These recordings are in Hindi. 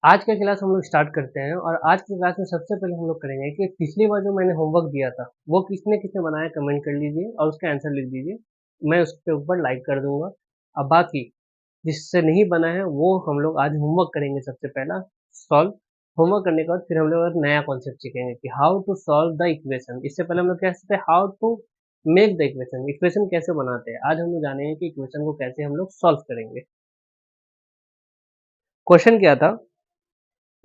आज का क्लास हम लोग स्टार्ट करते हैं और आज की क्लास में सबसे पहले हम लोग करेंगे कि पिछली बार जो मैंने होमवर्क दिया था वो किसने किसने बनाया कमेंट कर लीजिए और उसका आंसर लिख दीजिए। मैं उसके ऊपर लाइक कर दूंगा। अब बाकी जिससे नहीं बना है वो हम लोग आज होमवर्क करेंगे। सबसे पहला सॉल्व होमवर्क करने के बाद फिर हम लोग एक नया कॉन्सेप्ट सीखेंगे कि how to solve the equation. इससे पहले हम लोग क्या सीखते हैं, how to make the equation, equation कैसे बनाते हैं। आज हम लोग जानेंगे कि इक्वेशन को कैसे हम लोग सॉल्व करेंगे। क्वेश्चन क्या था,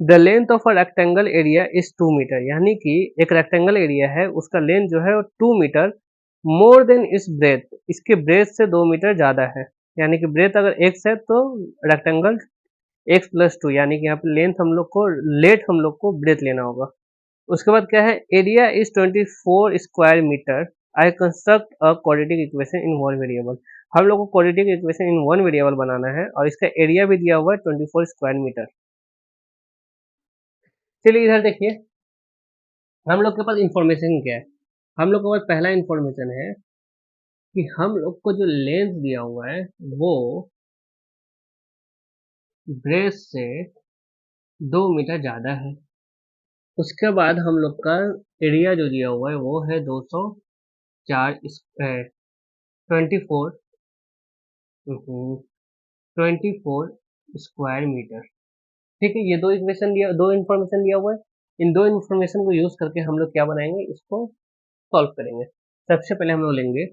the length of a rectangle area is 2 metre, यानी कि एक रेक्टेंगल एरिया है उसका लेंथ जो है वो 2 मीटर मोर देन इस ब्रेथ, इसके ब्रेथ से 2 मीटर ज्यादा है। यानी कि ब्रेथ अगर x है तो रेक्टेंगल x प्लस 2, यानी कि यहाँ पे लेंथ हम लोग को लेट हम लोग को ब्रेथ लेना होगा। उसके बाद क्या है, area is 24 square metre, I construct a quadratic equation in one variable. हम लोग को quadratic equation in one variable बनाना है और इसका एरिया भी दिया हुआ है 24 स्क्वायर मीटर। चलिए इधर देखिए, हम लोग के पास इंफॉर्मेशन क्या है। हम लोग के पास पहला इंफॉर्मेशन है कि हम लोग को जो लेंथ दिया हुआ है वो ब्रेथ से 2 मीटर ज्यादा है। उसके बाद हम लोग का एरिया जो दिया हुआ है वो है 204 24 24 स्क्वायर मीटर। ठीक है, ये दो इंफॉर्मेशन दिया हुआ है। इन दो इंफॉर्मेशन को यूज करके हम लोग क्या बनाएंगे, इसको सॉल्व करेंगे। सबसे पहले हम लोग लेंगे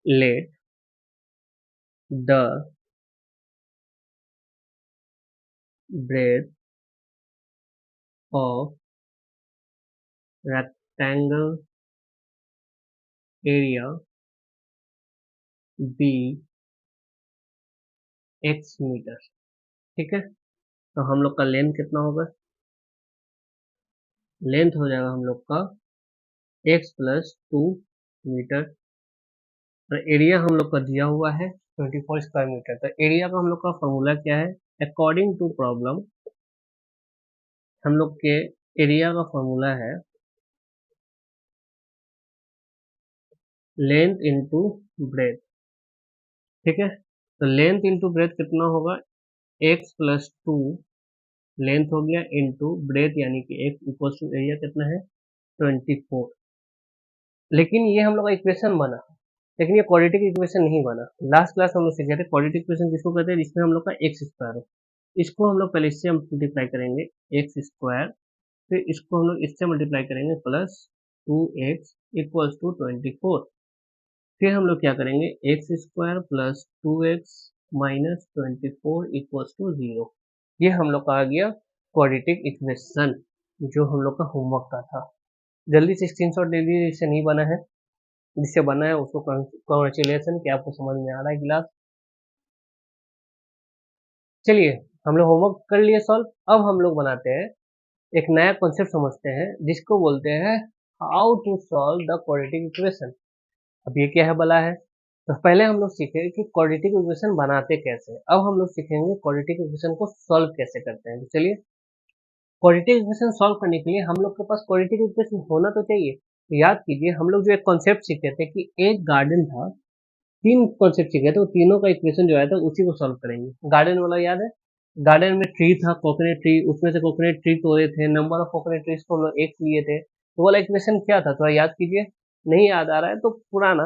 let the breadth of rectangle area be x metre. ठीक है, तो हम लोग का लेंथ कितना होगा, लेंथ हो जाएगा हम लोग का x प्लस 2 मीटर और एरिया हम लोग का दिया हुआ है 24 स्क्वायर मीटर। तो एरिया का हम लोग का फॉर्मूला क्या है, अकॉर्डिंग टू प्रॉब्लम हम लोग के एरिया का फॉर्मूला है लेंथ इंटू ब्रेथ। ठीक है, तो लेंथ इंटू ब्रेथ कितना होगा, x प्लस 2 लेंथ हो गया इंटू ब्रेथ, यानी कि x इक्वल टू एरिया कितना है 24। लेकिन ये हम लोग का इक्वेशन बना, लेकिन ये क्वाड्रेटिक इक्वेशन नहीं बना। लास्ट क्लास हम लोग सीखे थे क्वाड्रेटिक इक्वेशन किसको कहते हैं, जिसमें हम लोग का एक्स स्क्वायर हो। इसको हम लोग पहले इससे मल्टीप्लाई करेंगे एक्स स्क्वायर, फिर इसको हम लोग इससे मल्टीप्लाई करेंगे प्लस 2x इक्वल्स टू 24। फिर हम लोग क्या करेंगे, x square plus 2x minus 24 equals to 0। ये हम लोग का आ गया क्वाड्रेटिक इक्वेशन जो हम लोग का होमवर्क का था। जल्दी से स्क्रीनशॉट ले लीजिए जिससे नहीं बना है, जिससे बना है उसको कॉन्ग्रेचुलेसन कि आपको समझ में आ रहा है क्लास। चलिए, हम लोग होमवर्क कर लिए सॉल्व। अब हम लोग बनाते हैं एक नया कॉन्सेप्ट समझते हैं जिसको बोलते हैं how to solve the quadratic equation. अब ये क्या है बला है, तो पहले हम लोग सीखे कि क्वाड्रेटिक इक्वेशन बनाते कैसे। अब हम लोग सीखेंगे क्वाड्रेटिक इक्वेशन को सॉल्व कैसे करते हैं। तो चलिए, क्वाड्रेटिक इक्वेशन सॉल्व करने के लिए हम लोग के पास क्वाड्रेटिक इक्वेशन होना तो चाहिए। तो याद कीजिए, हम लोग जो एक कॉन्सेप्ट सीखे थे कि एक गार्डन था, तीन कॉन्सेप्ट सीखे थे, वो तीनों का इक्वेशन जो आया था उसी को सॉल्व करेंगे। गार्डन वाला याद है, गार्डन में ट्री था कोकोनट ट्री, उसमें से कोकोनट ट्री तोड़े थे, नंबर ऑफ कोकोनट ट्रीज को हम लोग एक लिए थे। तो वाला इक्वेशन क्या था, थोड़ा याद कीजिए। नहीं याद आ रहा है तो पुराना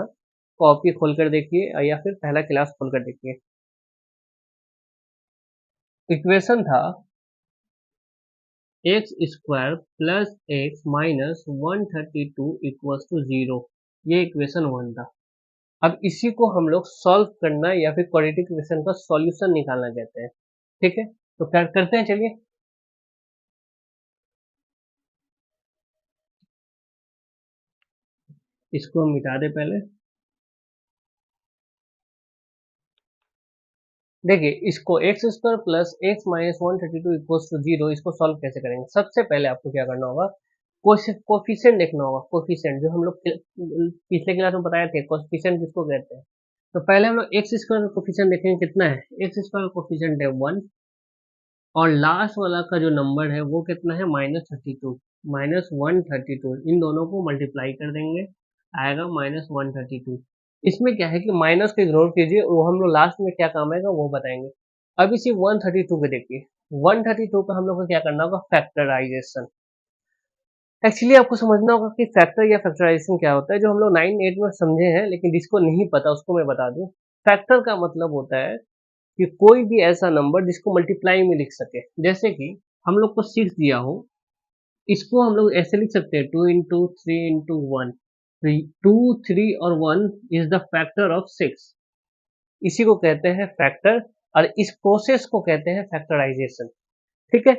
कॉपी खोलकर देखिए या फिर पहला क्लास खोलकर देखिए। इक्वेशन था x square plus x minus 132 equals to 0। ये इक्वेशन 1 था। अब इसी को हम लोग सॉल्व करना या फिर क्वाड्रेटिक इक्वेशन का सॉल्यूशन निकालना कहते हैं। ठीक है, तो क्या करते हैं, चलिए इसको हम मिटा दें पहले। देखिए, इसको x square plus x minus 132 equals to 0, इसको सॉल्व कैसे करेंगे। सबसे पहले आपको क्या करना होगा, कोफिशिएंट देखना होगा। कोफिशिएंट जो हम लोग पिछले क्लास में बताए थे, कोफिशिएंट किसको कहते हैं। तो पहले हम लोग एक्स स्क्वायर का कोफिशिएंट देखेंगे कितना है। एक्स स्क्वायर का कोफिशिएंट है 1 और लास्ट वाला का जो नंबर है वो कितना है -32, -132। इन दोनों को मल्टीप्लाई कर देंगे, आएगा -132। इसमें क्या है कि माइनस को इग्नोर कीजिए, वो हम लोग लास्ट में क्या काम आएगा वो बताएंगे। अब इसी 132 को देखिए, 132 का हम लोग को क्या करना होगा, फैक्टराइजेशन। एक्चुअली आपको समझना होगा कि फैक्टर या फैक्टराइजेशन क्या होता है, जो हम लोग 9-8 में समझे हैं, लेकिन जिसको नहीं पता उसको मैं बता दूं। फैक्टर का मतलब होता है कि कोई भी ऐसा नंबर जिसको मल्टीप्लाई में लिख सके। जैसे कि हम लोग को 6 दिया हो, इसको हम लोग ऐसे लिख सकते हैं 2 इंटू 3 इंटू 1। 2, 3 और 1 इज द फैक्टर ऑफ 6। इसी को कहते हैं फैक्टर, और इस प्रोसेस को कहते हैं फैक्टराइजेशन। ठीक है।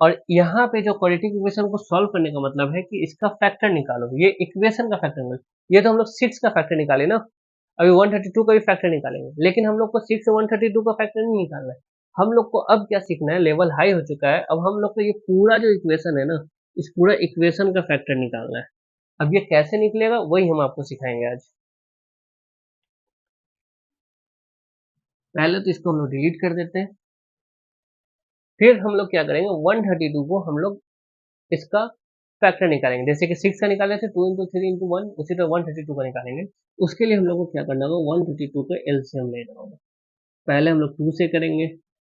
और यहाँ पे जो क्वाड्रेटिक इक्वेशन को सॉल्व करने का मतलब है कि इसका फैक्टर निकालो, ये इक्वेशन का फैक्टर निकालो। ये तो हम लोग 6 का फैक्टर निकाले ना, अभी 132 का भी फैक्टर निकालेंगे, लेकिन हम लोग को 6 से 132 का फैक्टर नहीं निकालना है। हम लोग को अब क्या सीखना है, लेवल हाई हो चुका है, अब हम लोग को ये पूरा जो इक्वेशन है ना, इस पूरा इक्वेशन का फैक्टर निकालना है। अब ये कैसे निकलेगा वही हम आपको सिखाएंगे आज। पहले तो इसको हम लोग डिलीट कर देते हैं, फिर हम लोग क्या करेंगे, 132 को हम लोग इसका फैक्टर निकालेंगे। जैसे कि 6 का निकाले थे 2 इंटू 3 इंटू 1, उसी तरह 132 का निकालेंगे। उसके लिए हम लोग को क्या करना होगा, 132 का एलसीएम लेना होगा। पहले हम लोग 2 से करेंगे,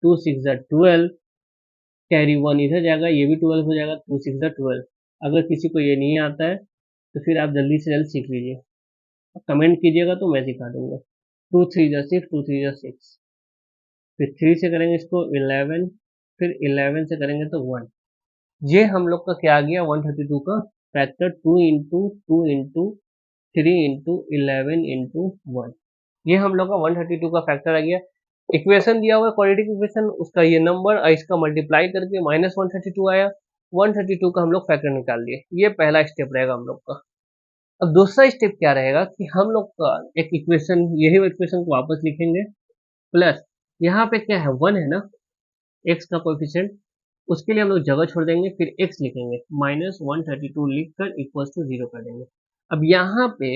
2 6 12, कैरी 1 इधर जाएगा, ये भी 12 हो जाएगा, 2 6 12। अगर किसी को ये नहीं आता है तो फिर आप जल्दी से जल्द सीख लीजिए, कमेंट कीजिएगा तो मैं सिखा दूंगा। 2 3 6, 2 3 6, फिर 3 से करेंगे इसको 11, फिर 11 से करेंगे तो 1। ये हम लोग का क्या आ गया, 132 का factor, 2 into 2 into 3 into 11 into 1। ये हम लोग का 132 का फैक्टर आ गया। इक्वेशन दिया हुआ है क्वाड्रेटिक इक्वेशन, उसका ये नंबर और इसका मल्टीप्लाई करके माइनस 132 आया, 132 का हम लोग फैक्टर निकाल लिए। ये पहला स्टेप रहेगा हम लोग का। अब दूसरा स्टेप क्या रहेगा कि हम लोग का एक इक्वेशन, यही इक्वेशन को वापस लिखेंगे, प्लस यहाँ पे क्या है, 1 है ना, एक्स का कोएफिशिएंट, उसके लिए हम लोग जगह छोड़ देंगे, फिर x लिखेंगे, माइनस 132 लिखकर इक्वल टू 0 कर देंगे। अब यहाँ पे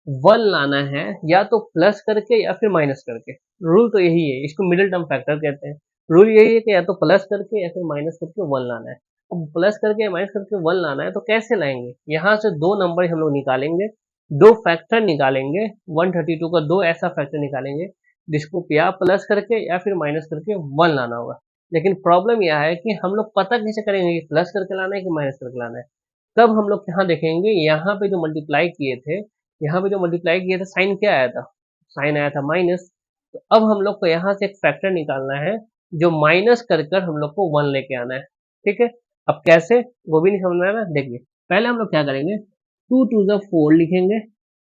1 लाना है, या तो प्लस करके या फिर माइनस करके। रूल तो यही है, इसको मिडिल टर्म फैक्टर कहते हैं। रूल यही है कि या तो प्लस करके या फिर माइनस करके 1 लाना है। अब प्लस करके या माइनस करके 1 लाना है तो कैसे लाएंगे, यहाँ से दो नंबर हम लोग निकालेंगे, दो फैक्टर निकालेंगे, 132 का दो ऐसा फैक्टर निकालेंगे जिसको या प्लस करके या फिर माइनस करके 1 लाना होगा। लेकिन प्रॉब्लम यह है कि हम लोग पता कैसे करेंगे कि प्लस करके लाना है कि माइनस करके लाना है। तब हम लोग यहाँ देखेंगे, यहाँ पे जो मल्टीप्लाई किए थे, यहाँ पे जो मल्टीप्लाई किए थे साइन क्या आया था, साइन आया था माइनस। तो अब हम लोग को यहाँ से एक फैक्टर निकालना है जो माइनस कर कर हम लोग को 1 लेके आना है। ठीक है। अब कैसे वो भी नहीं समझ में आया ना, देखिए पहले हम लोग क्या करेंगे, 2 2 4 लिखेंगे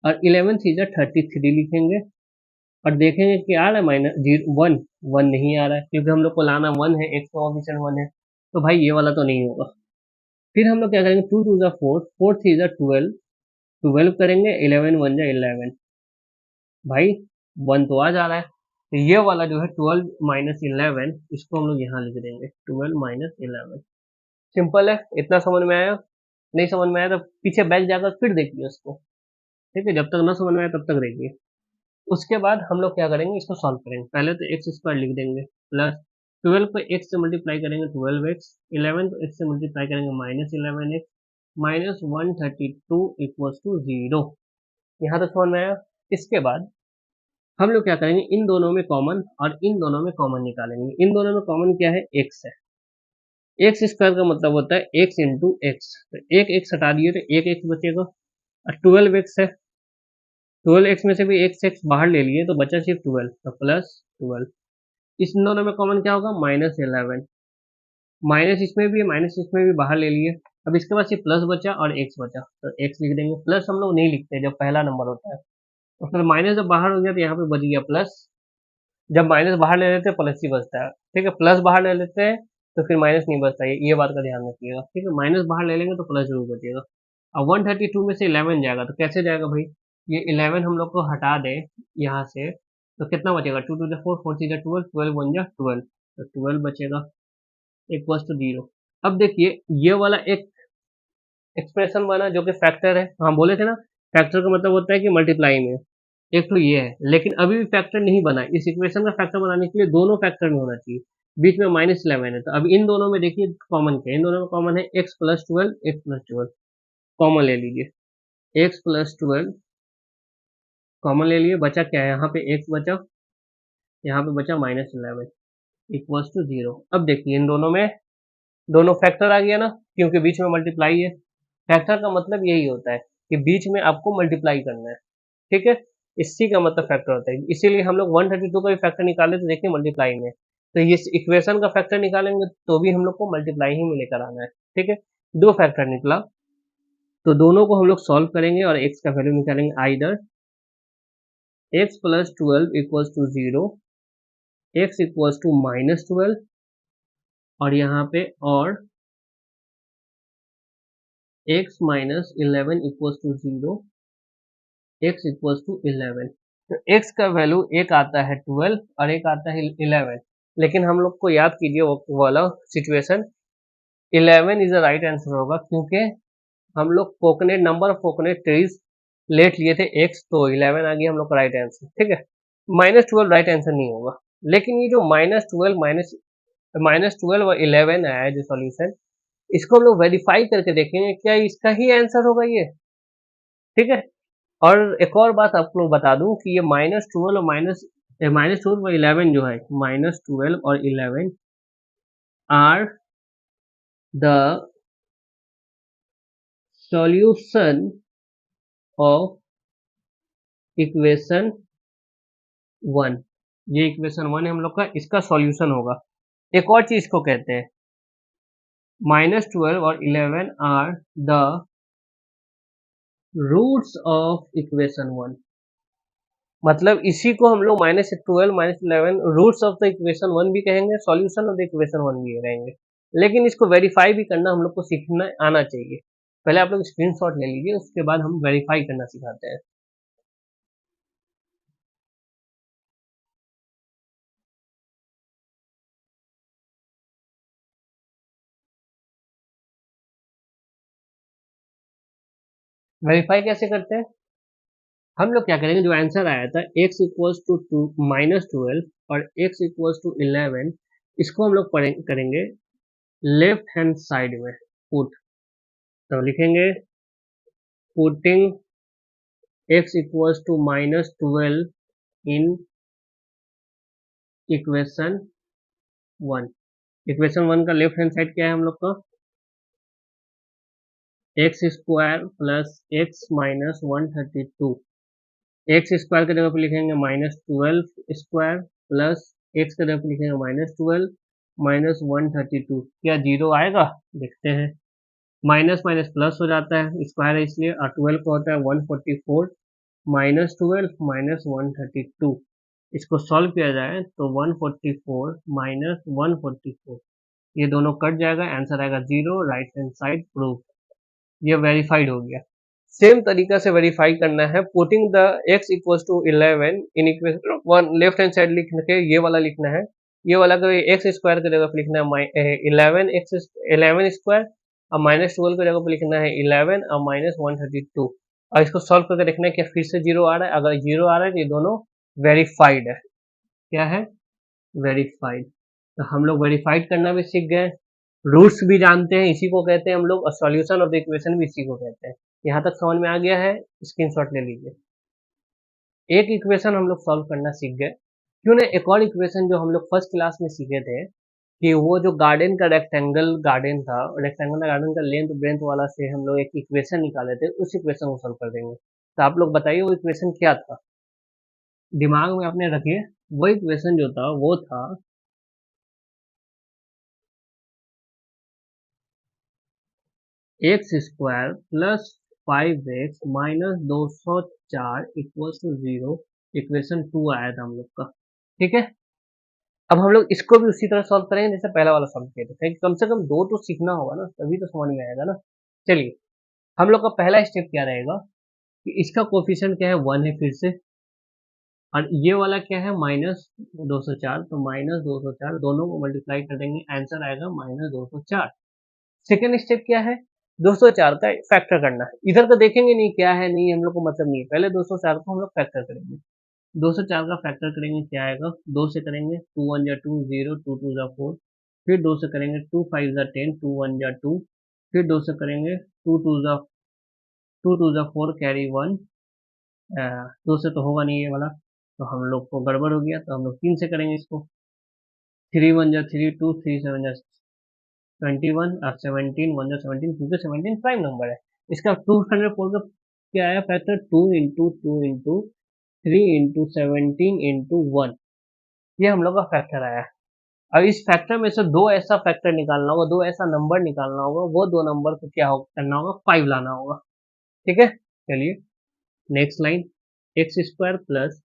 और 11 3 33 लिखेंगे, और देखेंगे कि आ रहा है माइनस 1, 1 नहीं आ रहा है, क्योंकि हम लोग को लाना 1 है, एक्स का कोएफिशिएंट 1 है, तो भाई ये वाला तो नहीं होगा। फिर हम लोग क्या करेंगे, 2 2 4, 4 3 12, 12 करेंगे, 11 1 11, भाई 1 तो आ जा रहा है, तो ये वाला जो है 12 माइनस 11, इसको हम लोग यहाँ लिख देंगे, 12 माइनस 11। सिंपल है, इतना समझ में आया। नहीं समझ में आया तो पीछे बैक जाकर फिर देखिए उसको। ठीक है, जब तक ना समझ में आया तब तक देखिए। उसके बाद हम लोग क्या करेंगे, इसको सॉल्व करेंगे। पहले तो एक्स स्क्वायर लिख देंगे, प्लस 12 को एक्स से मल्टीप्लाई करेंगे 12x, 11 को एक्स से मल्टीप्लाई करेंगे minus 11x, minus 132 equals to 0। यहाँ तक समझ में आया। इसके बाद हम लोग क्या करेंगे, इन दोनों में कॉमन और इन दोनों में कॉमन निकालेंगे। इन दोनों में कॉमन क्या है, एक्स है। एक्स स्क्वायर का मतलब होता है एक्स इंटू एक्स, तो एक एक्स हटा दिए तो एक एक्स बचेगा, और 12x है, 12x में से भी एक एक्स बाहर ले लिए तो बचा सिर्फ 12, तो प्लस 12। इस दोनों में कॉमन क्या होगा, माइनस 11, माइनस इसमें भी है, माइनस इसमें भी बाहर ले लिए। अब इसके बाद सिर्फ प्लस बचा और एक्स बचा, तो एक्स लिख देंगे। प्लस हम लोग नहीं लिखते जब पहला नंबर होता है, तो फिर माइनस जब बाहर हो गया तो यहाँ पे बच गया प्लस। जब माइनस बाहर ले लेते हैं प्लस ही बचता है। ठीक है, प्लस बाहर ले लेते हैं तो फिर माइनस नहीं बचता, ये बात का ध्यान रखिएगा। ठीक है, माइनस बाहर ले लेंगे तो प्लस जरूर बचेगा। अब 132 में से 11 जाएगा तो कैसे जाएगा भाई, ये 11 हम लोग को हटा दे यहाँ से, तो कितना बचेगा, 2 2 4, 4 3 12, 12 1 12, तो 12 बचेगा इक्वल्स टू 0। अब देखिए ये वाला एक एक्सप्रेशन बना जो कि फैक्टर है, हम बोले थे ना फैक्टर का मतलब होता है कि मल्टीप्लाई में। एक तो ये है, लेकिन अभी भी फैक्टर नहीं बना। इस इक्वेशन का फैक्टर बनाने के लिए दोनों फैक्टर में होना चाहिए। बीच में माइनस 11 है, तो अब इन दोनों में देखिए कॉमन क्या है, इन दोनों में कॉमन है x plus 12, x plus 12 common ले लीजिए, एक्स प्लस 12 कॉमन ले लिए, बचा क्या है, यहाँ पे एक्स बचा, यहाँ पे बचा माइनस 11। Equals to 0। अब देखिए इन दोनों में दोनों फैक्टर आ गया ना, क्योंकि बीच में मल्टीप्लाई है। फैक्टर का मतलब यही होता है कि बीच में आपको मल्टीप्लाई करना है, ठीक है। इसी का मतलब फैक्टर होता है, इसीलिए हम लोग 132 का भी फैक्टर निकाले तो देखिए मल्टीप्लाई में, तो ये इक्वेशन का फैक्टर निकालेंगे तो भी हम लोग को मल्टीप्लाई ही में लेकर आना है, ठीक है। दो फैक्टर निकला, तो दोनों को हम लोग सॉल्व करेंगे और x का वैल्यू निकालेंगे। Either x plus 12 equals to 0, x equals to -12, और यहाँ पे और x minus 11 equals to 0, x equals to 11। तो x का वैल्यू एक आता है 12 और एक आता है 11, लेकिन हम लोग को याद कीजिए वो वाला situation, 11 is the right answer होगा, क्योंकि हम लोग coconut number of coconut trees let लिए थे x, तो 11 आ गया हम लोग का राइट आंसर, ठीक है। -12 राइट आंसर नहीं होगा, लेकिन ये जो -12 और 11 आया है जो सॉल्यूशन, इसको हम लोग वेरीफाई करके देखेंगे क्या इसका ही आंसर होगा ये, ठीक है। और एक और बात आप लोग बता दूं कि ये -12 और -12 और 11 जो है, -12 और 11 are the solution of equation 1। ये इक्वेशन 1 है हम लोग का, इसका सॉल्यूशन होगा। एक और चीज को कहते हैं -12 और 11 are the roots of equation 1, मतलब इसी को हम लोग -12 -11 रूट्स ऑफ द इक्वेशन 1 भी कहेंगे, सॉल्यूशन ऑफ द इक्वेशन 1 भी कहेंगे। लेकिन इसको वेरीफाई भी करना हम लोग को सीखना आना चाहिए। पहले आप लोग स्क्रीनशॉट ले लीजिए, उसके बाद हम वेरीफाई करना सिखाते हैं। वेरीफाई कैसे करते हैं? हम लोग क्या करेंगे, जो आंसर आया था x इक्वल्स टू -12 और x इक्वल्स टू 11, इसको हम लोग करेंगे लेफ्ट हैंड साइड में पुट। तो लिखेंगे putting x equals to -12 in equation 1। Equation 1 का लेफ्ट हैंड साइड क्या है हम लोग का, x square plus x minus 132। X square की जगह पर लिखेंगे -12 स्क्वायर प्लस एक्स की जगह पर लिखेंगे -12 माइनस 132। क्या जीरो आएगा? देखते हैं। माइनस माइनस प्लस हो जाता है, स्क्वायर है इसलिए, और 12 का होता है 144 -12 माइनस 132। इसको सॉल्व किया जाए तो 144 माइनस 144, ये दोनों कट जाएगा, आंसर आएगा 0, राइट हैंड साइड प्रूफ। ये वेरीफाइड हो गया। सेम तरीका से वेरीफाई करना है, putting the x equals to 11 in equation 1, left hand side लिख के ये वाला लिखना है, ये वाला को एक्स स्क्वायर की जगह पर लिखना है 11 स्क्वायर, और -12 की जगह पर लिखना है 11 और -132, और इसको सॉल्व करके देखना है कि फिर से जीरो आ रहा है। अगर जीरो आ रहा है तो ये दोनों वेरीफाइड है। क्या है? वेरीफाइड। तो हम लोग वेरीफाइड करना भी सीख गए, रूट्स भी जानते हैं, इसी को कहते हैं हम लोग, और सॉल्यूशन ऑफ द इक्वेशन भी इसी को कहते हैं। यहाँ तक समझ में आ गया है? स्क्रीनशॉट ले लीजिए। एक इक्वेशन हम लोग सॉल्व करना सीख गए, क्यों ना एक और इक्वेशन जो हम लोग फर्स्ट क्लास में सीखे थे, कि वो जो गार्डन का रेक्टेंगल गार्डन था, रेक्टेंगल गार्डन का लेंथ ब्रेंथ वाला से हम लोग एक इक्वेशन निकाले थे, उस इक्वेशन को सॉल्व कर देंगे। तो आप लोग बताइए वो इक्वेशन क्या था, दिमाग में अपने रखिए। वो इक्वेशन जो था वो था x square plus 5x minus 204 equals to 0। Equation 2 आया था हम लोग का, ठीक है। अब हम लोग इसको भी उसी तरह सॉल्व करेंगे जैसे पहला वाला सॉल्व किया था, क्योंकि कम से कम दो तो सीखना होगा ना, तभी तो समझ में आएगा ना। चलिए, हम लोग का पहला स्टेप क्या रहेगा कि इसका कोफिशिएंट क्या है, 1 है फिर से, और ये वाला क्या है, -204, तो -204 दोनों को मल्टीप्लाई कर देंगे, आंसर आएगा -204। सेकेंड स्टेप क्या है, 204 का फैक्टर करना है। इधर का देखेंगे नहीं क्या है, नहीं हम लोग को मतलब नहीं है, पहले 204 को हम लोग फैक्टर करेंगे। 204 का फैक्टर करेंगे, क्या आएगा, 2 से करेंगे 2 1 जा 2 0, 2 2 जा 4, फिर 2 से करेंगे 2 5 जा 10, 2 1 जा 2, फिर 2 से करेंगे 2 2 जा 4 कैरी 1, 2 से तो होगा नहीं ये वाला, तो हम लोग को गड़बड़ हो गया, तो हम लोग 3 से करेंगे इसको। 3 1 जा 3 2 3 7 जा 21 और 17 1 जा 17 क्योंकि 17 प्राइम नंबर है। इसका 204 का क्या आया फैक्टर 2 इंटू 3 इंटू 17 इंटू 1, ये हम लोग का फैक्टर आया। अब इस फैक्टर में से दो ऐसा फैक्टर निकालना होगा, दो ऐसा नंबर निकालना होगा, वो दो नंबर को क्या करना होगा 5 लाना होगा। ठीक है, चलिए next line x square plus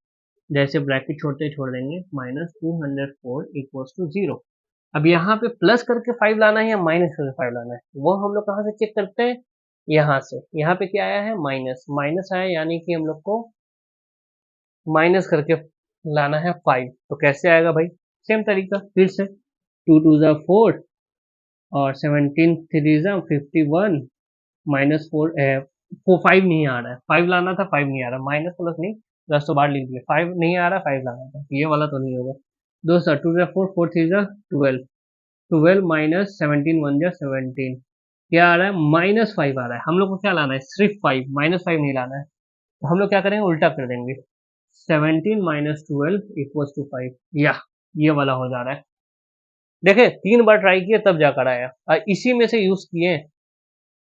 जैसे ब्रैकेट छोड़ते छोड़ देंगे माइनस 204 इक्वल्स टू 0। अब यहाँ पे प्लस करके 5 लाना है या माइनस करके 5 लाना है, वो हम लोग कहाँ से चेक करते हैं, यहाँ से। यहाँ पे क्या आया है माइनस, माइनस आया यानी कि हम लोग को माइनस करके लाना है 5। तो कैसे आएगा भाई, सेम तरीका फिर से 2 2 जा 4 और 17 3 जा 51 माइनस 4 5 नहीं आ रहा है, 5 लाना था 5 नहीं आ रहा, माइनस प्लस नहीं प्लस तो बाहर लिख दिया, 5 नहीं आ रहा 5 लाना था, ये वाला तो नहीं होगा। 2 सर 2 जा 4 4 3 जा 12 12 माइनस 17 1 जा 17 क्या आ रहा है माइनस 5 आ रहा है। हम लोग को क्या लाना है सिर्फ 5, माइनस 5 नहीं लाना है। तो हम लोग क्या करेंगे उल्टा कर देंगे 17 माइनस 12 इक्वल्स टू 5, या ये वाला हो जा रहा है। देखे 3 बार ट्राई किए तब जाकर आया और इसी में से यूज किए।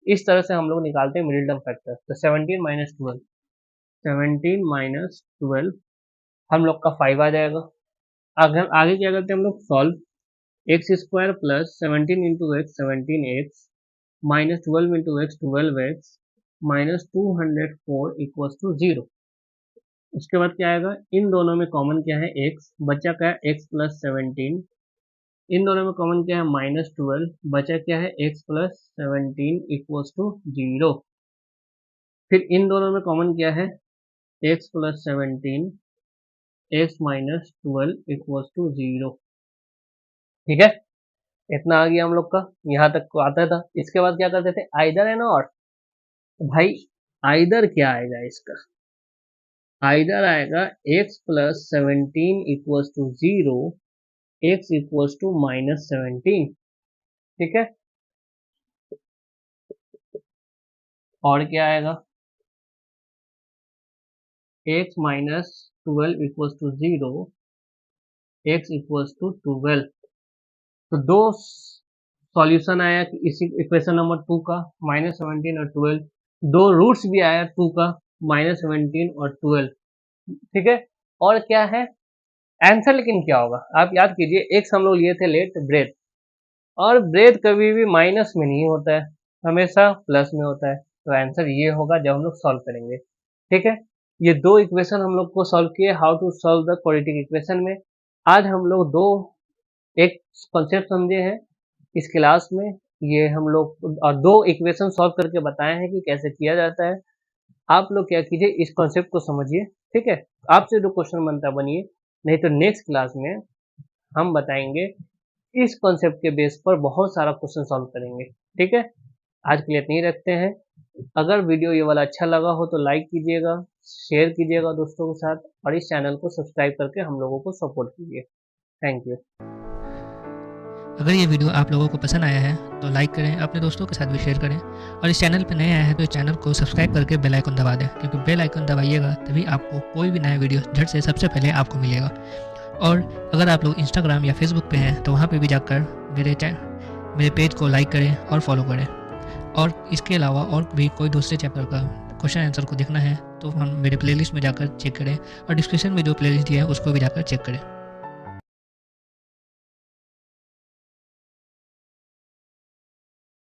इस तरह से हम लोग निकालते हैं मिडिल टर्म फैक्टर। तो 17 माइनस 12 17 माइनस 12 हम लोग का 5 आ जाएगा। अगर आगे क्या करते हैं हम लोग solve x square plus 17 into x 17x minus 12 into x 12x minus 204 equals to 0। उसके बाद क्या आएगा, इन दोनों में कॉमन क्या है x, बचा क्या है x प्लस 17, इन दोनों में कॉमन क्या है माइनस 12, बचा क्या है x प्लस 17 इक्वल्स टू 0। फिर इन दोनों में कॉमन क्या है x plus 17 x minus 12 equals to 0। ठीक है, इतना आ गया हम लोग का, यहाँ तक को आता था। इसके बाद क्या करते थे आइदर एंड और। भाई आइदर क्या आएगा इसका, आइदर आएगा x plus 17 equals to 0 x equals to minus 17। ठीक है, और क्या आएगा x minus 12 equals to 0 x equals to 12। तो दो सॉल्यूशन आया कि इसी इक्वेशन नंबर 2 का माइनस 17 और 12, दो रूट्स भी आया 2 का माइनस 17 और 12। ठीक है, और क्या है आंसर, लेकिन क्या होगा आप याद कीजिए x हम लोग लिए थे लेट ब्रेथ, और ब्रेथ कभी भी माइनस में नहीं होता है, हमेशा प्लस में होता है। तो आंसर ये होगा जब हम लोग सॉल्व करेंगे। ठीक है, ये दो इक्वेशन हम लोग को सॉल्व किए how to solve the quadratic equation में। आज हम लोग एक कॉन्सेप्ट समझे हैं इस क्लास में, ये हम लोग और दो इक्वेशन सॉल्व करके बताए हैं कि कैसे किया जाता है। आप लोग क्या कीजिए इस कॉन्सेप्ट को समझिए। ठीक है, आपसे जो क्वेश्चन बनता बनिए, नहीं तो नेक्स्ट क्लास में हम बताएंगे इस कॉन्सेप्ट के बेस पर बहुत सारा क्वेश्चन सॉल्व करेंगे। ठीक है, आज के लिए इतना ही रखते हैं। अगर वीडियो ये वाला अच्छा लगा हो तो लाइक कीजिएगा, शेयर कीजिएगा दोस्तों के साथ, और इस चैनल को सब्सक्राइब करके हम लोगों को सपोर्ट कीजिए। Thank you. अगर ये वीडियो आप लोगों को पसंद आया है तो लाइक करें, अपने दोस्तों के साथ भी शेयर करें, और इस चैनल पर नए आए हैं तो इस चैनल को सब्सक्राइब करके बेल आइकन दबा दें, क्योंकि बेल आइकन दबाइएगा तभी आपको कोई भी नया वीडियो झट से सबसे पहले आपको मिलेगा। और अगर आप लोग इंस्टाग्राम या फेसबुक पे हैं तो वहाँ पे भी जाकर मेरे पेज को लाइक करें और फॉलो करें। और इसके अलावा और भी कोई दूसरे चैप्टर का क्वेश्चन आंसर को देखना है तो हम मेरे प्लेलिस्ट में जाकर चेक करें, और डिस्क्रिप्शन में जो प्लेलिस्ट दिया है उसको भी जाकर चेक करें।